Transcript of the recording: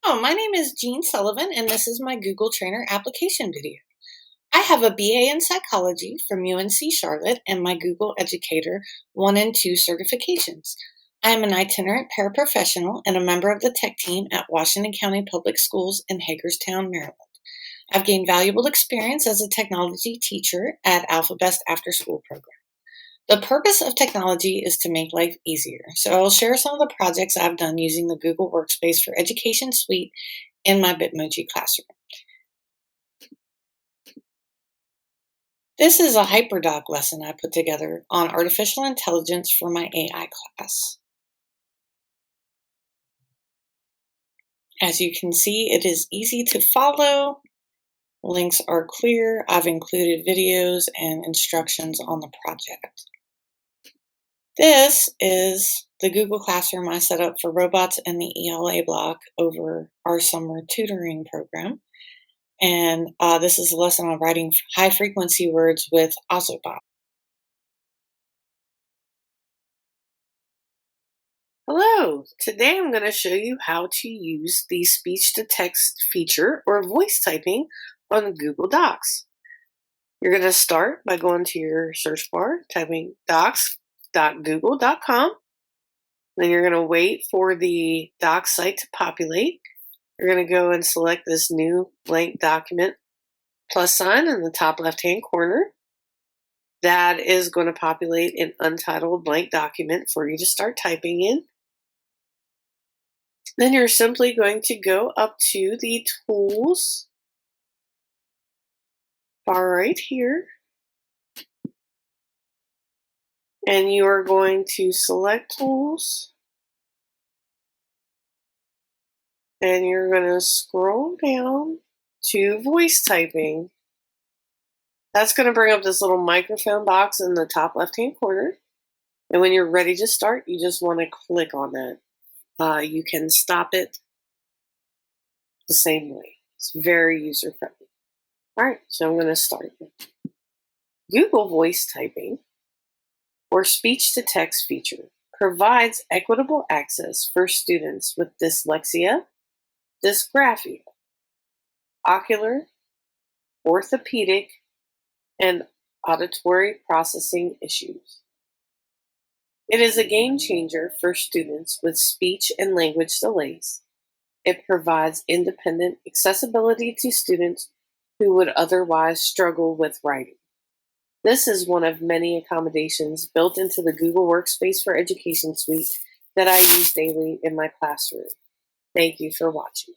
Oh, my name is Jean Sullivan, and this is my Google Trainer application video. I have a BA in psychology from UNC Charlotte and my Google Educator 1 and 2 certifications. I am an itinerant paraprofessional and a member of the tech team at Washington County Public Schools in Hagerstown, Maryland. I've gained valuable experience as a technology teacher at AlphaBest After School program. The purpose of technology is to make life easier, so I'll share some of the projects I've done using the Google Workspace for Education suite in my Bitmoji classroom. This is a HyperDoc lesson I put together on artificial intelligence for my AI class. As you can see, it is easy to follow. Links are clear. I've included videos and instructions on the project. This is the Google Classroom I set up for robots and the ELA block over our summer tutoring program. And this is a lesson on writing high-frequency words with Ozobot. Hello! Today I'm going to show you how to use the speech-to-text feature or voice typing on Google Docs. You're going to start by going to your search bar, typing docs.google.com. Then you're going to wait for the Docs site to populate. You're going to go and select this new blank document plus sign in the top left-hand corner. That is going to populate an untitled blank document for you to start typing in. Then you're simply going to go up to the Tools bar right here. And you are going to select Tools. And you're going to scroll down to Voice Typing. That's going to bring up this little microphone box in the top left-hand corner. And when you're ready to start, you just want to click on that. You can stop it the same way. It's very user-friendly. All right, so I'm going to start. Google Voice Typing, or speech-to-text feature, provides equitable access for students with dyslexia, dysgraphia, ocular, orthopedic, and auditory processing issues. It is a game changer for students with speech and language delays. It provides independent accessibility to students who would otherwise struggle with writing. This is one of many accommodations built into the Google Workspace for Education suite that I use daily in my classroom. Thank you for watching.